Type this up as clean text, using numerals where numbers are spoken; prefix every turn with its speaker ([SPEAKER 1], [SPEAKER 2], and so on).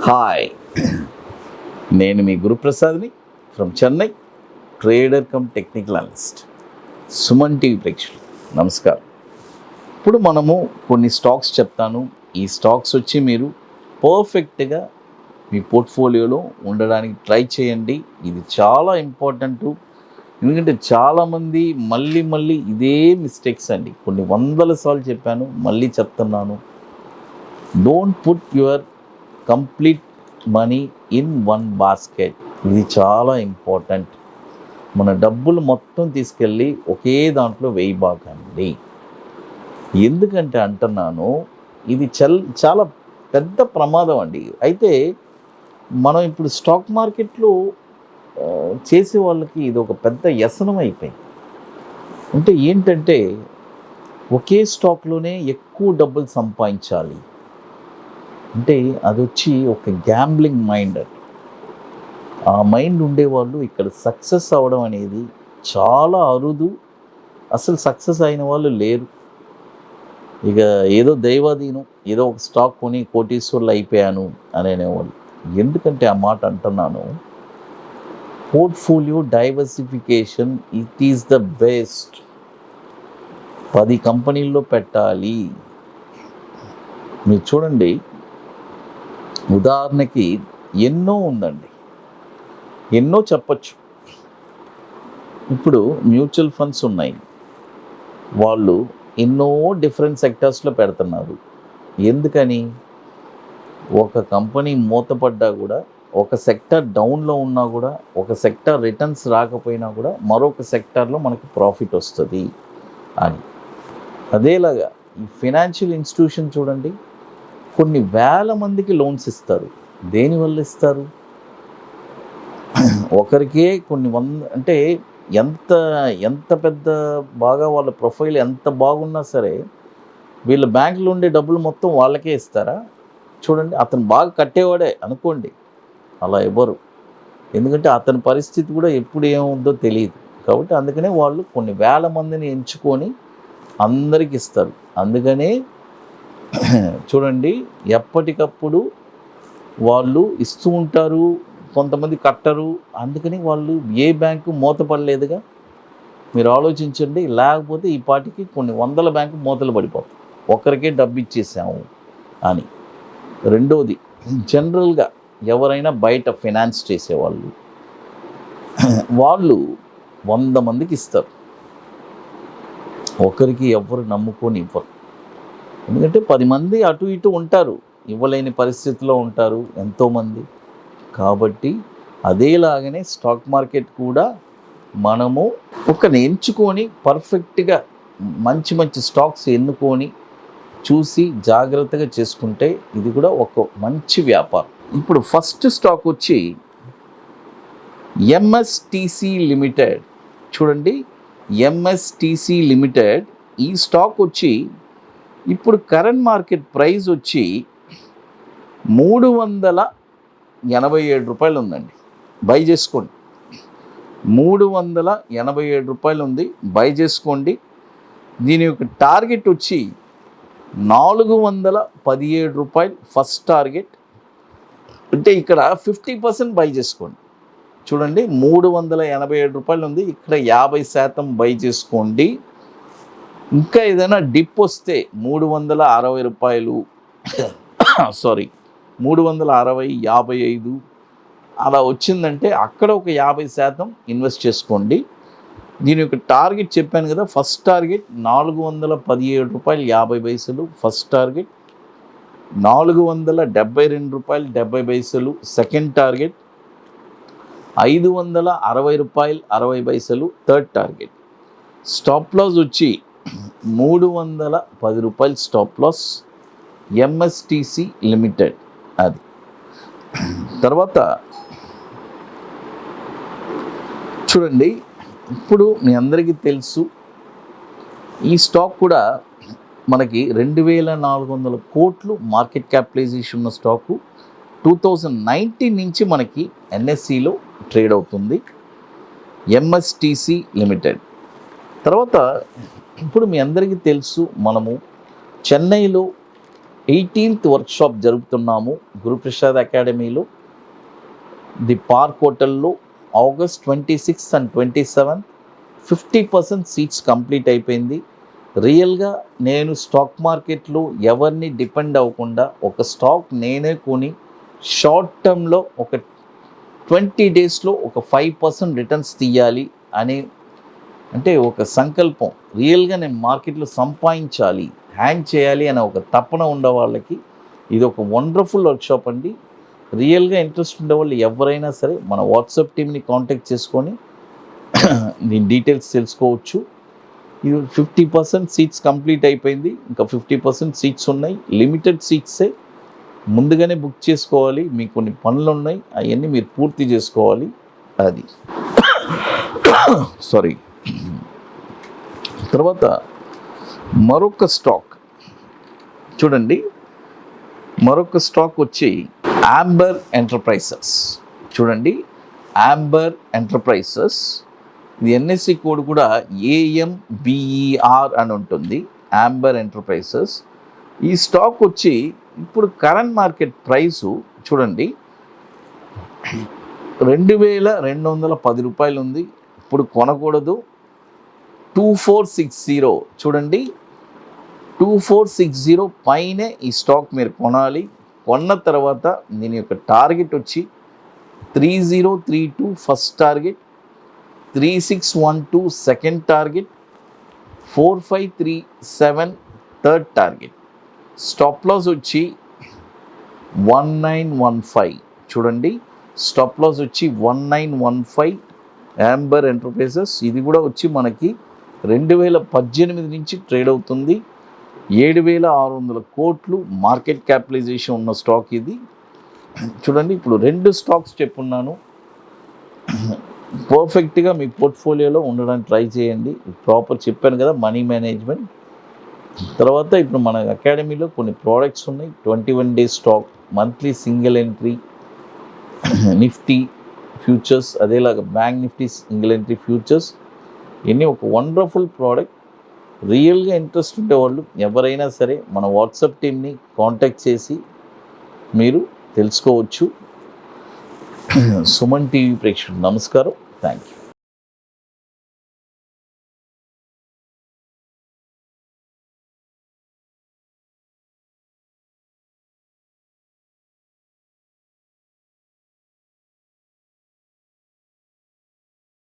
[SPEAKER 1] Hi, నేను మీ గురుప్రసాద్ని from Chennai, trader cum technical analyst. Suman TV ప్రేక్షకులు నమస్కారం. ఇప్పుడు మనము కొన్ని స్టాక్స్ చెప్తాను. ఈ స్టాక్స్ వచ్చి మీరు పర్ఫెక్ట్గా మీ పోర్ట్ఫోలియోలో ఉండడానికి ట్రై చేయండి. ఇది చాలా ఇంపార్టెంట్. ఎందుకంటే చాలామంది మళ్ళీ ఇదే మిస్టేక్స్ అండి. కొన్ని వందల సార్లు చెప్పాను, మళ్ళీ చెప్తున్నాను. Don't put your complete money in one basket. ఇది చాలా ఇంపార్టెంట్. మన డబ్బులు మొత్తం తీసుకెళ్ళి ఒకే దాంట్లో వేయబాకండి. ఎందుకంటే అంటున్నాను, ఇది చాలా పెద్ద ప్రమాదం అండి. అయితే మనం ఇప్పుడు స్టాక్ మార్కెట్లో చేసే వాళ్ళకి ఇది ఒక పెద్ద వ్యసనం అయిపోయింది. అంటే ఏంటంటే ఒకే స్టాక్లోనే ఎక్కువ డబ్బులు సంపాదించాలి అంటే అది వచ్చి ఒక గ్యాంబ్లింగ్ మైండ్. ఆ మైండ్ ఉండేవాళ్ళు ఇక్కడ సక్సెస్ అవ్వడం అనేది చాలా అరుదు. అసలు సక్సెస్ అయిన వాళ్ళు లేరు. ఇక ఏదో దైవాధీనం, ఏదో ఒక స్టాక్ కొని కోటీశ్వర్లు అయిపోయాను అని అనేవాళ్ళు. ఎందుకంటే ఆ మాట అంటున్నాను, portfolio diversification it is the best. 10 కంపెనీల్లో పెట్టాలి. మీరు చూడండి, ఉదాహరణకి ఎన్నో ఉందండి, ఎన్నో చెప్పచ్చు. ఇప్పుడు మ్యూచువల్ ఫండ్స్ ఉన్నాయి, వాళ్ళు ఎన్నో డిఫరెంట్ సెక్టర్స్లో పెడుతున్నారు. ఎందుకని? ఒక కంపెనీ మూతపడ్డా కూడా, ఒక సెక్టర్ డౌన్లో ఉన్నా కూడా, ఒక సెక్టర్ రిటర్న్స్ రాకపోయినా కూడా మరొక సెక్టార్లో మనకి ప్రాఫిట్ వస్తుంది అని. అదేలాగా ఈ ఫైనాన్షియల్ ఇన్స్టిట్యూషన్ చూడండి, కొన్ని వేల మందికి లోన్స్ ఇస్తారు. దేనివల్ల ఇస్తారు? ఒకరికే కొన్ని అంటే ఎంత పెద్ద బాగా వాళ్ళ ప్రొఫైల్ ఎంత బాగున్నా సరే వీళ్ళ బ్యాంకులో ఉండే డబ్బులు మొత్తం వాళ్ళకే ఇస్తారా? చూడండి, అతను బాగా కట్టేవాడే అనుకోండి, అలా ఇవ్వరు. ఎందుకంటే అతని పరిస్థితి కూడా ఎప్పుడు ఏముందో తెలియదు. కాబట్టి అందుకనే వాళ్ళు కొన్ని వేల మందిని ఎంచుకొని అందరికి ఇస్తారు. అందుకనే చూడండి, ఎప్పటికప్పుడు వాళ్ళు ఇస్తూ ఉంటారు, కొంతమంది కట్టరు. అందుకని వాళ్ళు ఏ బ్యాంకు మూతపడలేదుగా. మీరు ఆలోచించండి, లేకపోతే ఈ పాటికి కొన్ని వందల బ్యాంకు మూతలు పడిపోతాయి, ఒకరికే డబ్బు ఇచ్చేసాము అని. రెండోది, జనరల్గా ఎవరైనా బయట ఫైనాన్స్ చేసేవాళ్ళు వాళ్ళు 100 మందికి ఇస్తారు, ఒకరికి ఎవరు నమ్ముకొని ఇవ్వరు. ఎందుకంటే 10 మంది అటు ఇటు ఉంటారు, ఇవ్వలేని పరిస్థితిలో ఉంటారు ఎంతోమంది. కాబట్టి అదేలాగానే స్టాక్ మార్కెట్ కూడా మనము ఒకరిని ఎంచుకొని పర్ఫెక్ట్గా మంచి స్టాక్స్ ఎన్నుకొని చూసి జాగ్రత్తగా చేసుకుంటే ఇది కూడా ఒక మంచి వ్యాపారం. ఇప్పుడు ఫస్ట్ స్టాక్ వచ్చి ఎంఎస్టీసీ లిమిటెడ్. చూడండి, ఎంఎస్టీసీ లిమిటెడ్ ఈ స్టాక్ వచ్చి ఇప్పుడు కరెంట్ మార్కెట్ ప్రైస్ వచ్చి 387 రూపాయలు ఉందండి. బై చేసుకోండి, 387 రూపాయలు ఉంది, బై చేసుకోండి. దీని యొక్క టార్గెట్ వచ్చి 417 రూపాయలు ఫస్ట్ టార్గెట్. అంటే ఇక్కడ 50% బై చేసుకోండి. చూడండి, 387 రూపాయలు ఉంది, ఇక్కడ 50% బై చేసుకోండి. ఇంకా ఏదైనా డిప్ వస్తే 360 రూపాయలు 360, 55 అలా వచ్చిందంటే అక్కడ ఒక 50% ఇన్వెస్ట్ చేసుకోండి. దీని యొక్క టార్గెట్ చెప్పాను కదా, ఫస్ట్ టార్గెట్ 417 రూపాయలు 50 పైసలు ఫస్ట్ టార్గెట్, 472 రూపాయలు 70 పైసలు సెకండ్ టార్గెట్, 560 రూపాయలు 60 పైసలు థర్డ్ టార్గెట్. స్టాప్ లాస్ వచ్చి 310 రూపాయలు స్టాప్ లాస్, ఎంఎస్టీసీ లిమిటెడ్ అది. తర్వాత చూడండి, ఇప్పుడు మీ అందరికీ తెలుసు, ఈ స్టాక్ కూడా మనకి 2400 కోట్లు మార్కెట్ క్యాపిటలైజేషన్ ఉన్న స్టాకు. 2019 నుంచి మనకి ఎన్ఎస్సిలో ట్రేడ్ అవుతుంది, ఎంఎస్టీసీ లిమిటెడ్. తర్వాత ఇప్పుడు మీ అందరికీ తెలుసు, మనము చెన్నైలో 18th వర్క్షాప్ జరుపుతున్నాము గురుప్రసాద్ అకాడమీలో, ది పార్క్ హోటల్లో, August 26 and 27. 50% సీట్స్ కంప్లీట్ అయిపోయింది. రియల్గా నేను స్టాక్ మార్కెట్లో ఎవరిని డిపెండ్ అవ్వకుండా ఒక స్టాక్ నేనే కొని షార్ట్ టర్మ్లో ఒక 20 డేస్లో ఒక 5% రిటర్న్స్ తీయాలి అని, అంటే ఒక సంకల్పం. రియల్గా నేను మార్కెట్లో సంపాదించాలి, హ్యాంగ్ చేయాలి అనే ఒక తపన ఉండే వాళ్ళకి ఇది ఒక వండర్ఫుల్ వర్క్షాప్ అండి. రియల్గా ఇంట్రెస్ట్ ఉండే వాళ్ళు ఎవరైనా సరే మన వాట్సాప్ టీమ్ని కాంటాక్ట్ చేసుకొని నేను డీటెయిల్స్ తెలుసుకోవచ్చు. ఇది 50% సీట్స్ కంప్లీట్ అయిపోయింది, ఇంకా 50% సీట్స్ ఉన్నాయి. లిమిటెడ్ సీట్సే, ముందుగానే బుక్ చేసుకోవాలి. మీకు కొన్ని పనులు ఉన్నాయి, అవన్నీ మీరు పూర్తి చేసుకోవాలి. అది సారీ. తర్వాత మరొక స్టాక్ చూడండి, మరొక స్టాక్ వచ్చి యాంబర్ ఎంటర్ప్రైజెస్. చూడండి, యాంబర్ ఎంటర్ప్రైజెస్, ఇది ఎన్ఎస్సి కోడ్ కూడా AMBER అని ఉంటుంది, యాంబర్ ఎంటర్ప్రైజెస్. ఈ స్టాక్ వచ్చి ఇప్పుడు కరెంట్ మార్కెట్ ప్రైసు చూడండి 2210 రూపాయలు ఉంది. ఇప్పుడు కొనకూడదు. 2460 చూడండి, 2460 పైనే ఈ స్టాక్ మీరు కొనాలి. కొన్న తర్వాత దీని యొక్క టార్గెట్ వచ్చి 3032 first target, 3612 second target, 4537 third target. Stop loss వచ్చి 1915. చూడండి, స్టాప్ లాస్ వచ్చి 1915. యాంబర్ ఎంటర్ప్రైజెస్ ఇది కూడా వచ్చి మనకి 2018 నుంచి ట్రేడ్ అవుతుంది. 7600 కోట్లు మార్కెట్ క్యాపిటలైజేషన్ ఉన్న స్టాక్ ఇది. చూడండి, ఇప్పుడు 2 స్టాక్స్ చెప్పున్నాను, పర్ఫెక్ట్గా మీ పోర్ట్ఫోలియోలో ఉండడానికి ట్రై చేయండి. ప్రాపర్ చెప్పాను కదా, మనీ మేనేజ్మెంట్. తర్వాత ఇప్పుడు మన అకాడమీలో కొన్ని ప్రోడక్ట్స్ ఉన్నాయి. 21 days stock, monthly single entry Nifty futures, అదేలాగా bank Nifty single entry futures, ఇవన్నీ ఒక వండర్ఫుల్ ప్రోడక్ట్. రియల్గా ఇంట్రెస్ట్ ఉండేవాళ్ళు ఎవరైనా సరే మన వాట్సాప్ టీమ్ని కాంటాక్ట్ చేసి మీరు తెలుసుకోవచ్చు. సుమన్ టీవీ ప్రేక్షకులు నమస్కారం, థ్యాంక్ యూ.